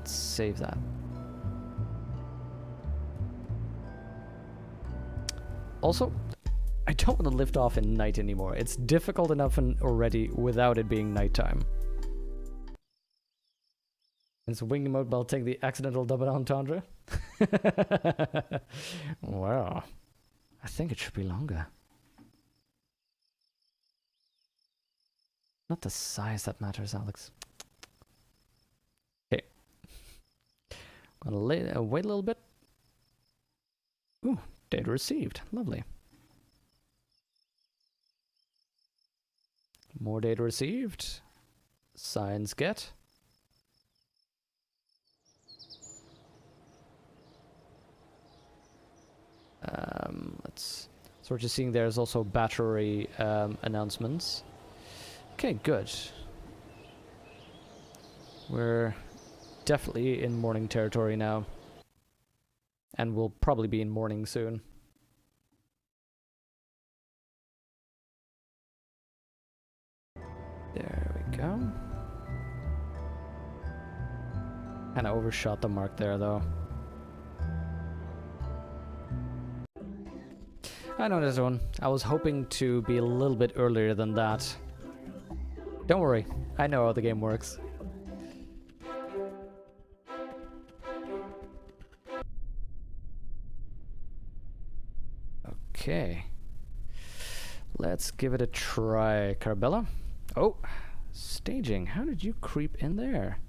Let's save that. Also, I don't want to lift off in night anymore. It's difficult enough already without it being nighttime. And so wing mode, but I'll take the accidental double entendre. Wow. I think it should be longer. Not the size that matters, Alex. Okay. I'm gonna wait a little bit. Ooh, data received. Lovely. More data received. Signs get. So we're just seeing there's also battery announcements. Okay, good. We're definitely in morning territory now. And we'll probably be in morning soon. There we go. Kind of overshot the mark there, though. I know this one. I was hoping to be a little bit earlier than that. Don't worry, I know how the game works. Okay. Let's give it a try, Kerbal. Oh, staging. How did you creep in there?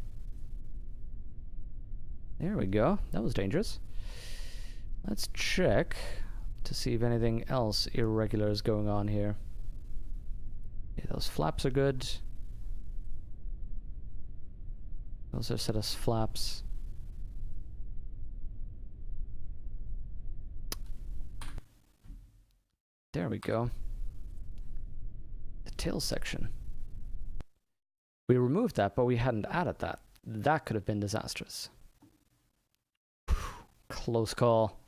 There we go. That was dangerous. Let's check to see if anything else irregular is going on here. Yeah, those flaps are good. Those are set as flaps. There we go. The tail section. We removed that, but we hadn't added that. That could have been disastrous. Close call.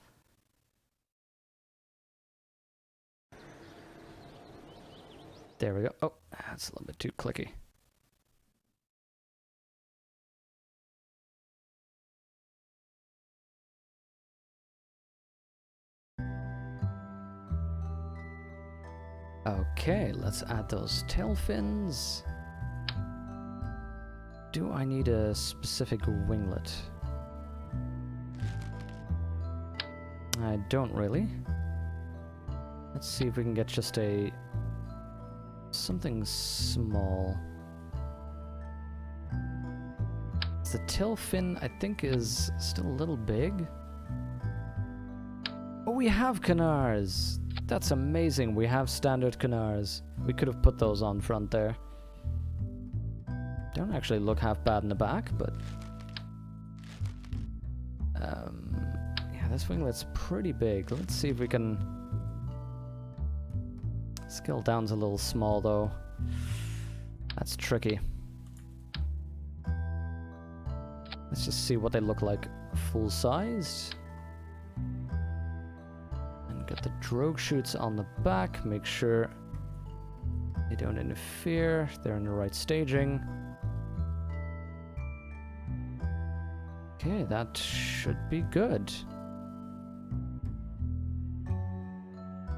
There we go. Oh, that's a little bit too clicky. Okay, let's add those tail fins. Do I need a specific winglet? I don't really. Let's see if we can get just a something small. The tail fin, I think, is still a little big. Oh, we have canards! That's amazing, we have standard canards. We could have put those on front there. Don't actually look half bad in the back, but... yeah, this winglet's pretty big. Let's see if we can... Scale down's a little small, though. That's tricky. Let's just see what they look like full-sized. And get the drogue chutes on the back. Make sure they don't interfere. They're in the right staging. Okay, that should be good.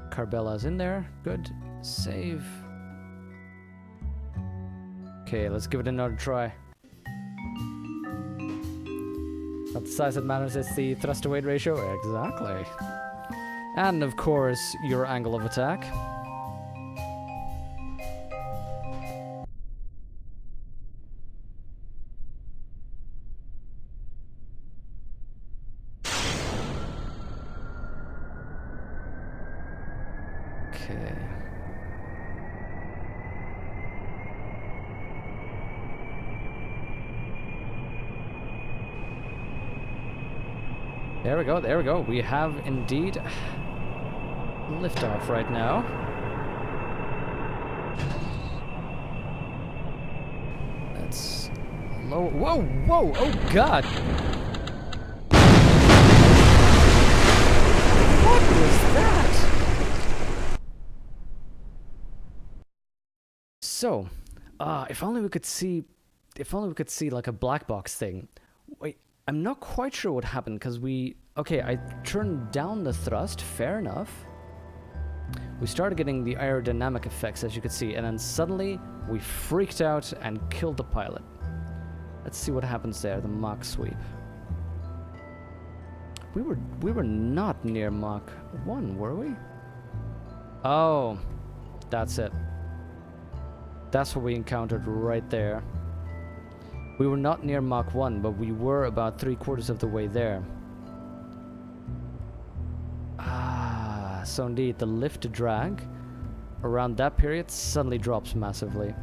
Kerbala's in there. Good. Save. Okay, let's give it another try. Not the size that matters, it's the thrust to weight ratio. Exactly. And of course, your angle of attack. Okay. There we go, there we go. We have indeed liftoff right now. Let's lower. Whoa, whoa, oh god! What was that? So, if only we could see like a black box thing. Wait, I'm not quite sure what happened, because okay, I turned down the thrust, fair enough. We started getting the aerodynamic effects, as you could see, and then suddenly we freaked out and killed the pilot. Let's see what happens there, the Mach sweep. We were not near Mach 1, were we? Oh, that's it. That's what we encountered right there. We were not near Mach 1, but we were about 3/4 of the way there. Ah, so indeed, the lift to drag around that period suddenly drops massively.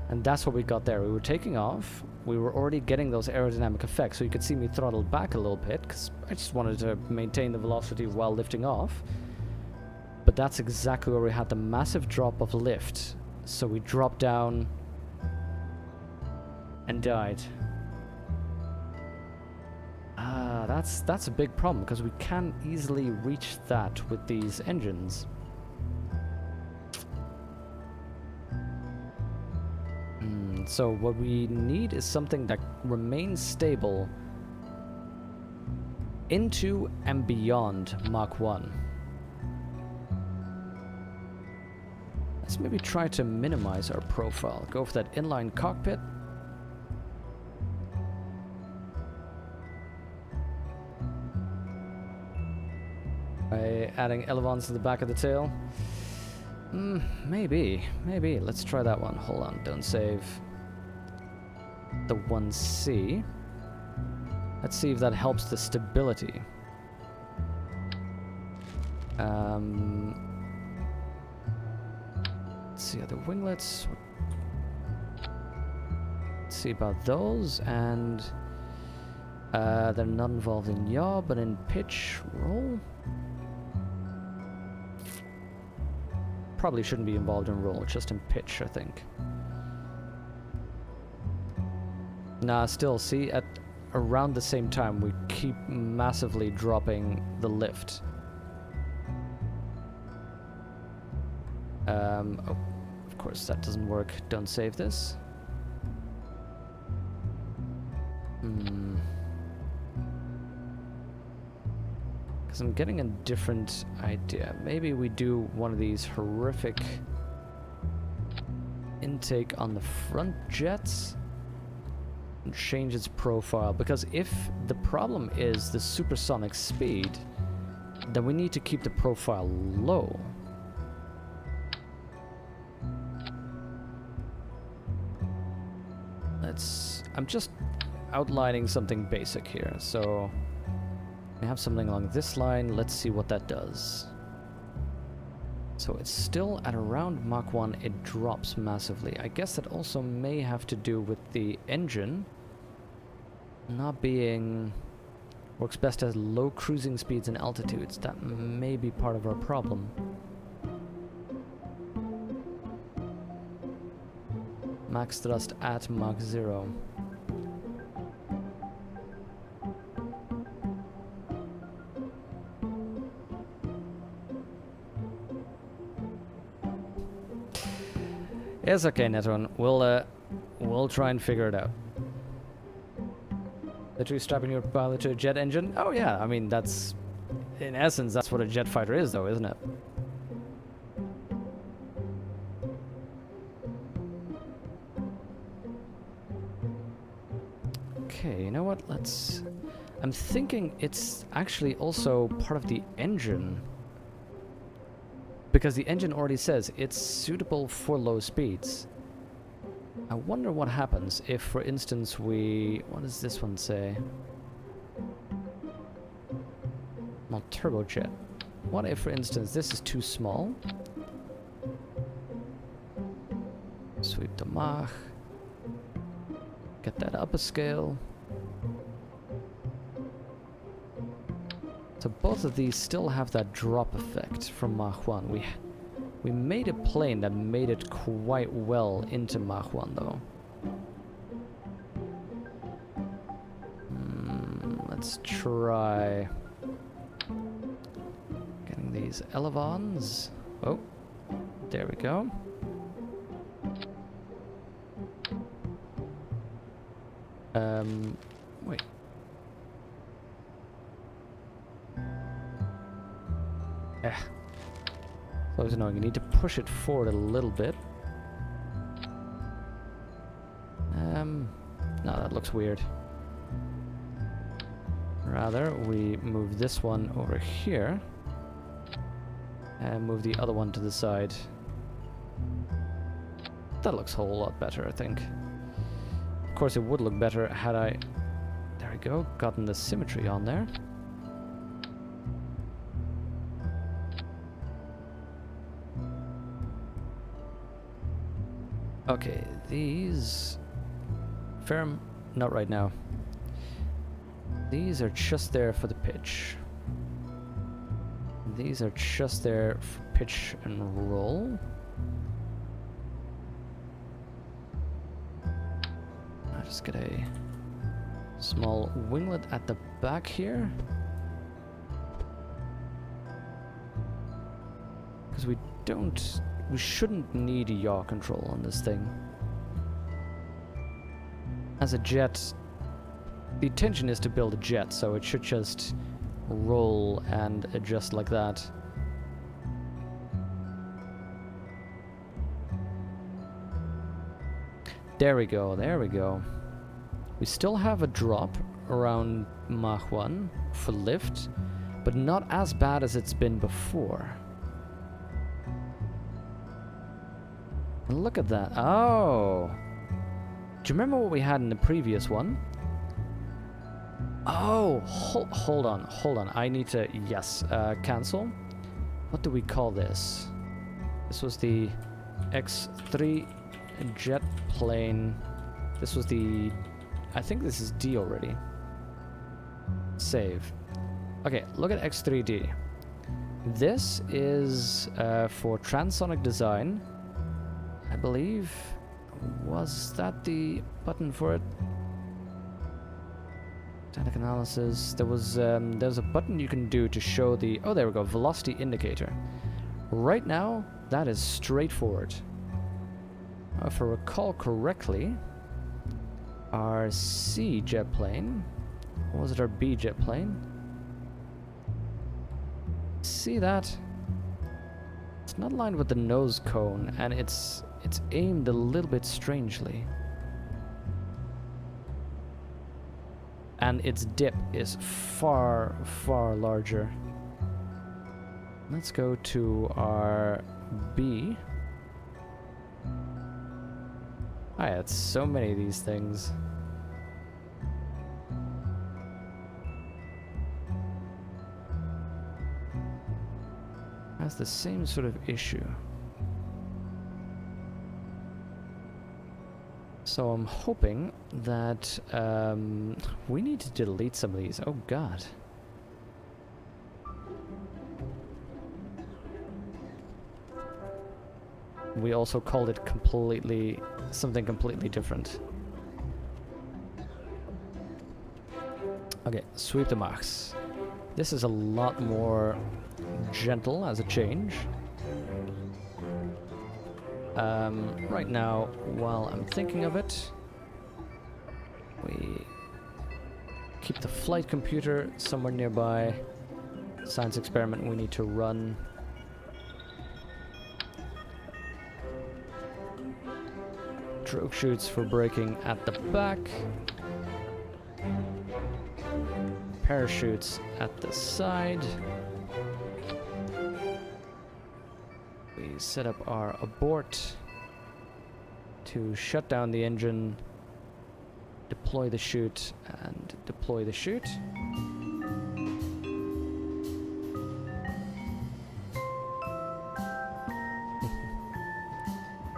And that's what we got there. We were taking off. We were already getting those aerodynamic effects, so you could see me throttle back a little bit, because I just wanted to maintain the velocity while lifting off. But that's exactly where we had the massive drop of lift. So we dropped down and died. Ah, that's a big problem, because we can easily reach that with these engines. So what we need is something that remains stable into and beyond Mach 1. Let's maybe try to minimize our profile. Go for that inline cockpit. By adding elevons to the back of the tail. Maybe. Let's try that one. Hold on, don't save. The 1C. Let's see if that helps the stability. Let's see other winglets. Let's see about those, and they're not involved in yaw, but in pitch roll. Probably shouldn't be involved in roll, just in pitch, I think. Nah, still, see, at around the same time, we keep massively dropping the lift. Oh, of course, that doesn't work. Don't save this. Because I'm getting a different idea. Maybe we do one of these horrific intake on the front jets and change its profile, because if the problem is the supersonic speed, then we need to keep the profile low. I'm just outlining something basic here. So we have something along this line. Let's see what that does. So it's still at around Mach 1, it drops massively. I guess that also may have to do with the engine not being... works best at low cruising speeds and altitudes. That may be part of our problem. Max thrust at Mach 0. It's okay, Netron. We'll try and figure it out. Literally strapping your pilot to a jet engine? Oh yeah, I mean that's... in essence, that's what a jet fighter is though, isn't it? Okay, you know what? Let's... I'm thinking it's actually also part of the engine. Because the engine already says it's suitable for low speeds. I wonder what happens if, for instance, we... what does this one say? Not turbojet. What if, for instance, this is too small? Sweep the Mach. Get that up a scale. So both of these still have that drop effect from Mach 1. We made a plane that made it quite well into Mach 1 though. Let's try getting these elevons. Oh, there we go. Wait. So it's annoying. You need to push it forward a little bit. No, that looks weird. Rather, we move this one over here. And move the other one to the side. That looks a whole lot better, I think. Of course, it would look better had I... There we go, gotten the symmetry on there. Okay, these... Firm, not right now. These are just there for the pitch. These are just there for pitch and roll. I'll just get a small winglet at the back here. Because we shouldn't need a yaw control on this thing. As a jet, the intention is to build a jet, so it should just roll and adjust like that. There we go, there we go. We still have a drop around Mach 1 for lift, but not as bad as it's been before. And look at that. Oh! Do you remember what we had in the previous one? Oh, hold on. I need to, yes, cancel. What do we call this? This was the X3 jet plane. This was the, I think this is D already. Save. Okay, look at X3D. This is for transonic design, I believe. Was that the button for it? Static analysis. There's a button you can do to show the... Oh, there we go. Velocity indicator. Right now, that is straightforward. If I recall correctly, our C jet plane... Or was it our B jet plane? See that? It's not aligned with the nose cone, and it's aimed a little bit strangely. And its dip is far, far larger. Let's go to our B. I had so many of these things. Has the same sort of issue. So I'm hoping that we need to delete some of these. Oh god. We also called it something completely different. Okay, sweep the Machs. This is a lot more gentle as a change. Right now, while I'm thinking of it, we keep the flight computer somewhere nearby. Science experiment we need to run. Drogue chutes for braking at the back. Parachutes at the side. We set up our abort to shut down the engine, deploy the chute, and deploy the chute.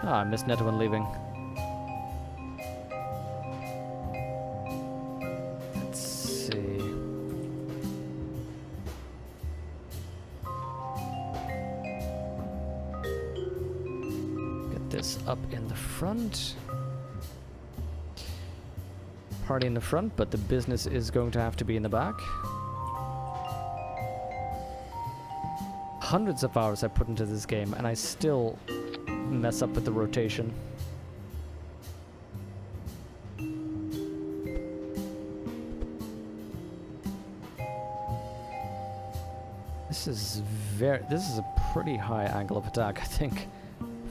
I missed Neto when leaving. Let's see. Get this up in the front. Party in the front, but the business is going to have to be in the back. Hundreds of hours I put into this game, and I still mess up with the rotation. This is a pretty high angle of attack, I think,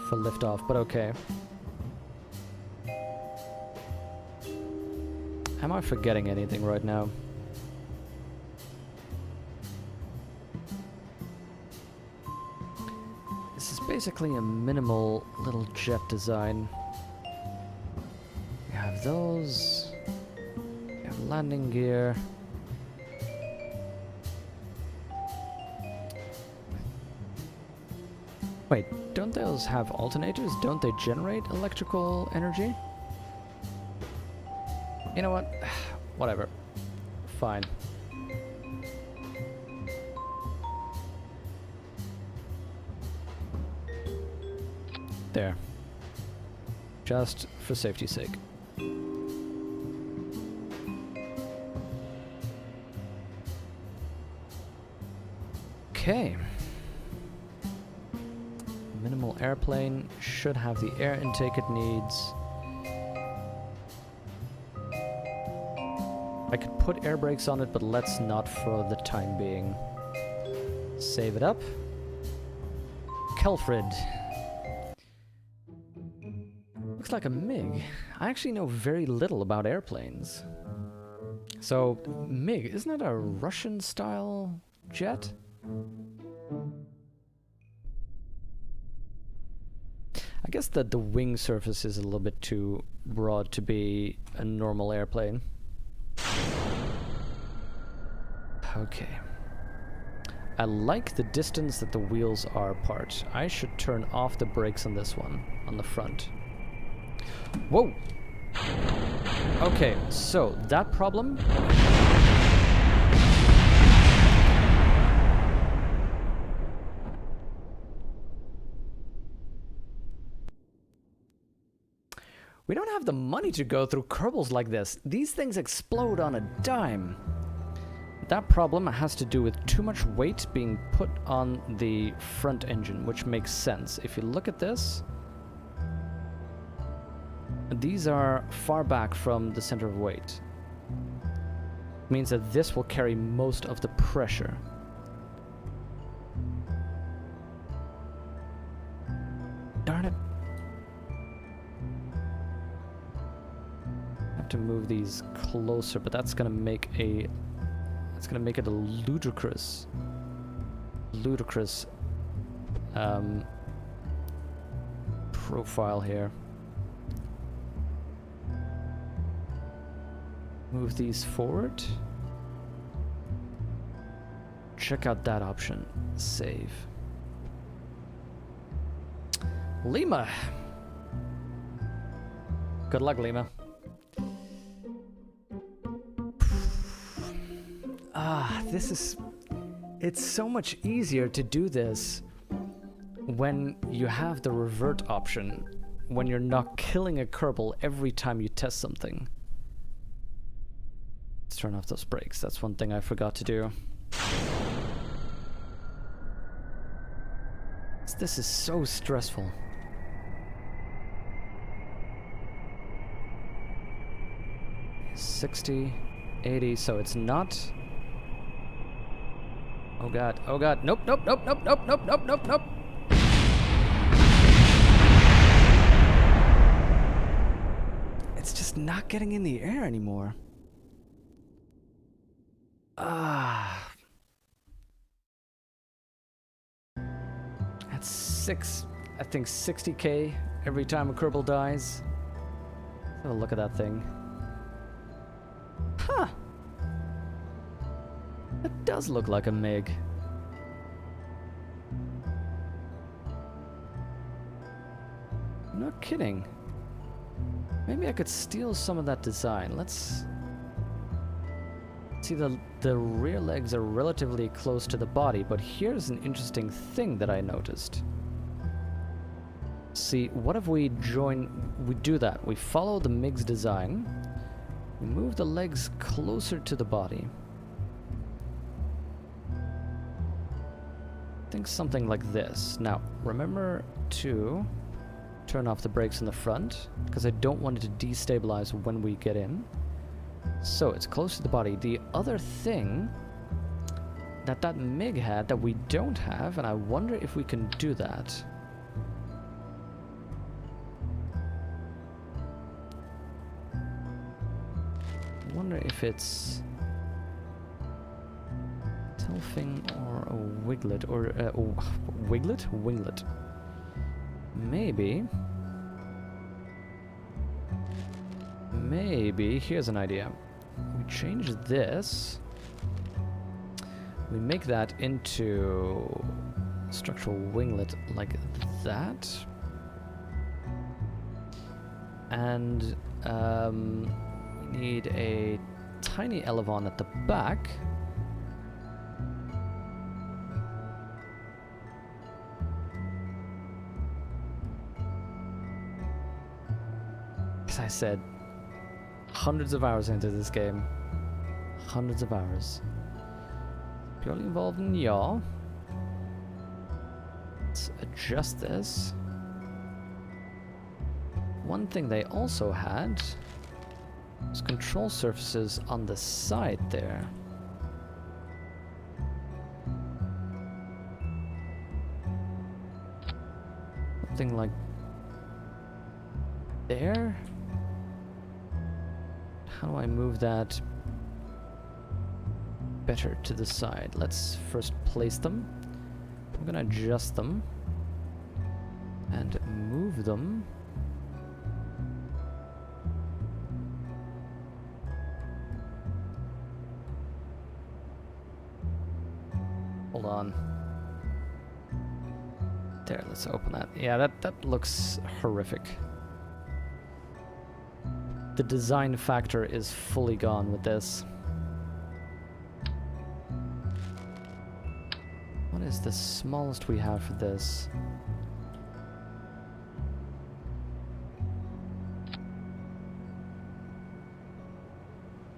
for liftoff, but okay. Am I forgetting anything right now? This is basically a minimal little jet design. We have those. We have landing gear. Wait, don't those have alternators? Don't they generate electrical energy? You know what? Whatever. Fine. There. Just for safety's sake. Okay. Minimal airplane should have the air intake it needs. I could put air brakes on it, but let's not for the time being. Save it up. Kelfrid. Looks like a MiG. I actually know very little about airplanes. So, MiG, isn't that a Russian-style jet? I guess that the wing surface is a little bit too broad to be a normal airplane. Okay. I like the distance that the wheels are apart. I should turn off the brakes on this one, on the front. Whoa! Okay, so that problem... We don't have the money to go through Kerbals like this. These things explode on a dime. That problem has to do with too much weight being put on the front engine, which makes sense. If you look at this, these are far back from the center of weight. It means that this will carry most of the pressure. Darn it. To move these closer, but that's gonna make it a ludicrous profile here. Move these forward. Check out that option. Save. Lima. Good luck, Lima. It's so much easier to do this when you have the revert option, when you're not killing a Kerbal every time you test something. Let's turn off those brakes. That's one thing I forgot to do. This is so stressful. $60, $80, so it's not... Oh god, oh god, nope, nope, nope, nope, nope, nope, nope, nope, nope. It's just not getting in the air anymore. Ah. That's I think 60k every time a Kerbal dies. Let's have a look at that thing. Huh. It does look like a MiG. I'm not kidding. Maybe I could steal some of that design. Let's see, the rear legs are relatively close to the body, but here's an interesting thing that I noticed. See, what if we do that. We follow the MiG's design. We move the legs closer to the body. Think something like this. Now, remember to turn off the brakes in the front, because I don't want it to destabilize when we get in. So it's close to the body. The other thing that MiG had that we don't have, and I wonder if we can do that. I wonder if it's Tilfing or a Wiglet, or Wiglet? Winglet. Maybe. Maybe, here's an idea. We change this. We make that into structural winglet like that. And we need a tiny elevon at the back. As I said, hundreds of hours into this game. Hundreds of hours. Purely involved in yaw. Let's adjust this. One thing they also had was control surfaces on the side there. Something like there. How do I move that better to the side? Let's first place them. I'm gonna adjust them and move them. Hold on. There, let's open that. Yeah, that looks horrific. The design factor is fully gone with this. What is the smallest we have for this?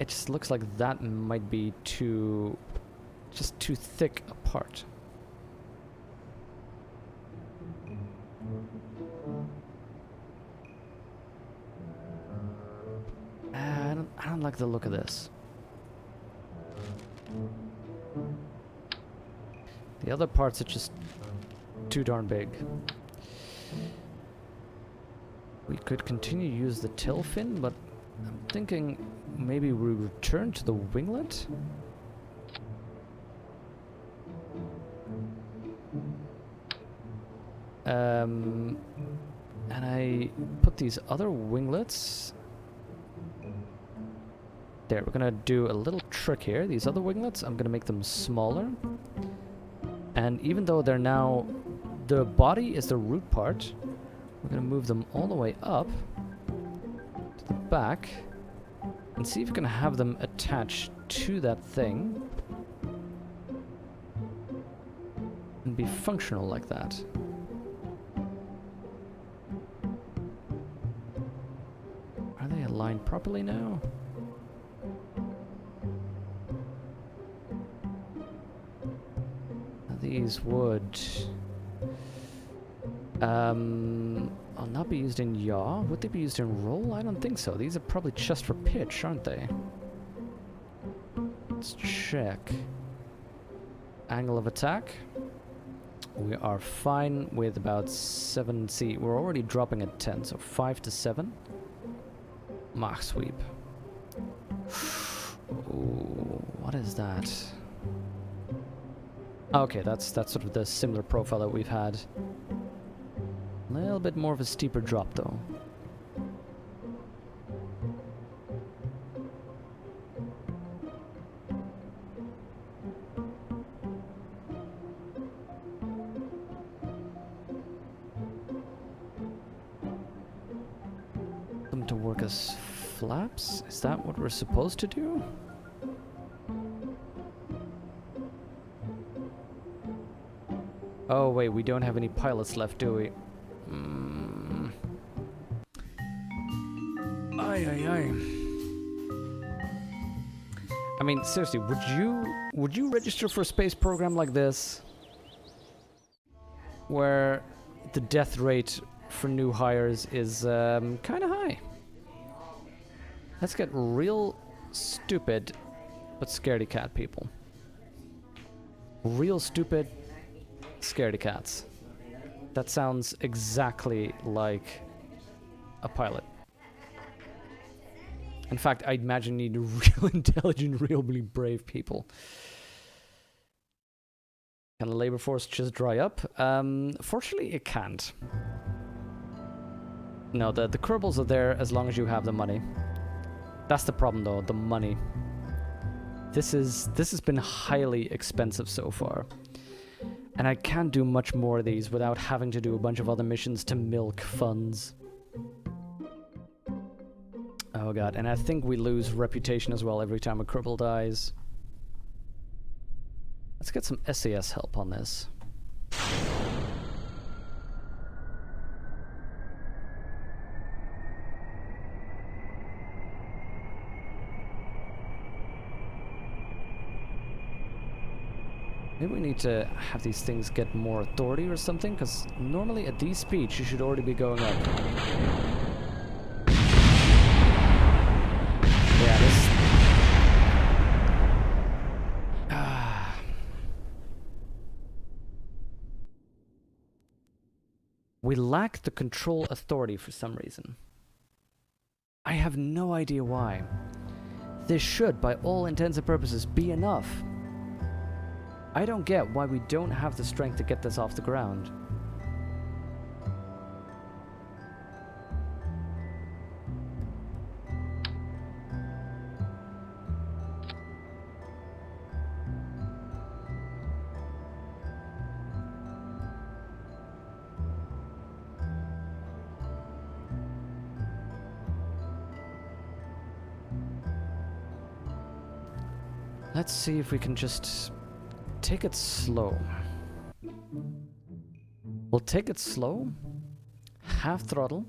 It just looks like that might be just too thick apart. I don't like the look of this. The other parts are just too darn big. We could continue to use the tail fin, but I'm thinking maybe we return to the winglet? And I put these other winglets. There, we're gonna do a little trick here. These other winglets, I'm gonna make them smaller. And even though they're now, the body is the root part, we're gonna move them all the way up to the back and see if we can have them attached to that thing and be functional like that. Are they aligned properly now? These would I'll not be used in yaw. Would they be used in roll? I don't think so. These are probably just for pitch, aren't they? Let's check. Angle of attack. We are fine with about 7. See, we're already dropping at 10, so 5 to 7. Mach sweep. Ooh, what is that? Okay, that's sort of the similar profile that we've had. A little bit more of a steeper drop, though. Them to work as flaps? Is that what we're supposed to do? Oh wait, we don't have any pilots left, do we? Aye. I mean, seriously, would you register for a space program like this? Where the death rate for new hires is kind of high. Let's get real stupid but scaredy cat people. Real stupid scaredy cats. That sounds exactly like a pilot. In fact, I imagine you need real intelligent, really brave people. Can the labor force just dry up? Fortunately, it can't. No, the Kerbals are there as long as you have the money. That's the problem, though, the money. This has been highly expensive so far. And I can't do much more of these without having to do a bunch of other missions to milk funds. Oh god, and I think we lose reputation as well every time a Kerbal dies. Let's get some SAS help on this. Maybe we need to have these things get more authority or something, because normally at these speeds you should already be going up. Yeah, this... We lack the control authority for some reason. I have no idea why. This should, by all intents and purposes, be enough. I don't get why we don't have the strength to get this off the ground. Let's see if we can just take it slow. We'll take it slow, half throttle,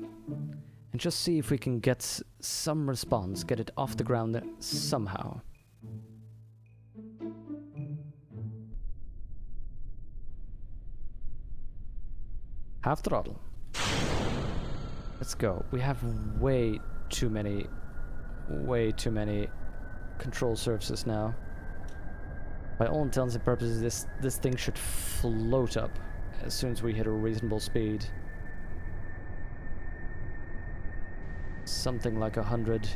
and just see if we can get some response, get it off the ground somehow. Half throttle. Let's go. We have way too many control surfaces now. By all intents and purposes, this thing should float up as soon as we hit a reasonable speed. Something like 100.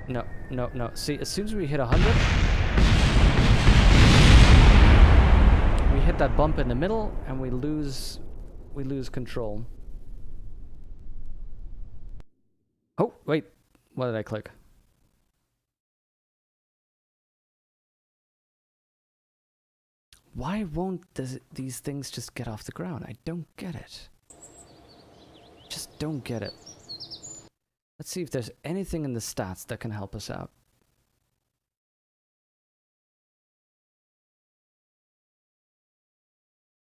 No, no, no. See, as soon as we hit 100, we hit that bump in the middle, and we lose control. Oh, wait. What did I click? Why won't these things just get off the ground? I don't get it. Just don't get it. Let's see if there's anything in the stats that can help us out.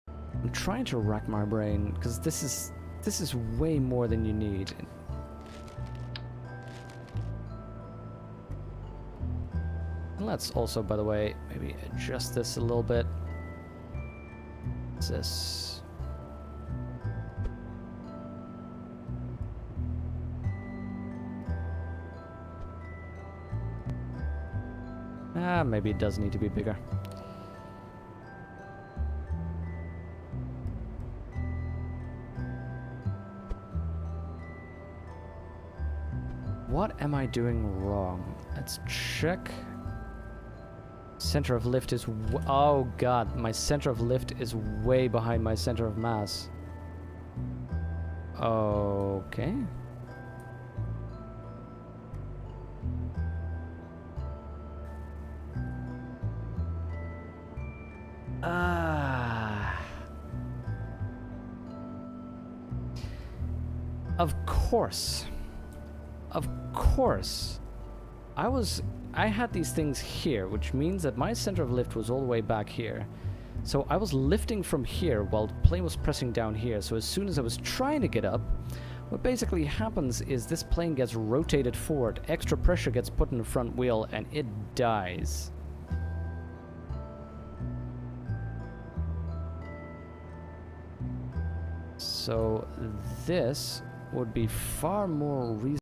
I'm trying to rack my brain, because this is way more than you need. And let's also, by the way, maybe adjust this a little bit. What's this? Maybe it does need to be bigger. What am I doing wrong? Let's check. Center of lift is... oh god, my center of lift is way behind my center of mass. Okay. Of course. Of course. I had these things here, which means that my center of lift was all the way back here. So I was lifting from here while the plane was pressing down here. So as soon as I was trying to get up, what basically happens is this plane gets rotated forward, extra pressure gets put in the front wheel, and it dies. So this would be far more reasonable.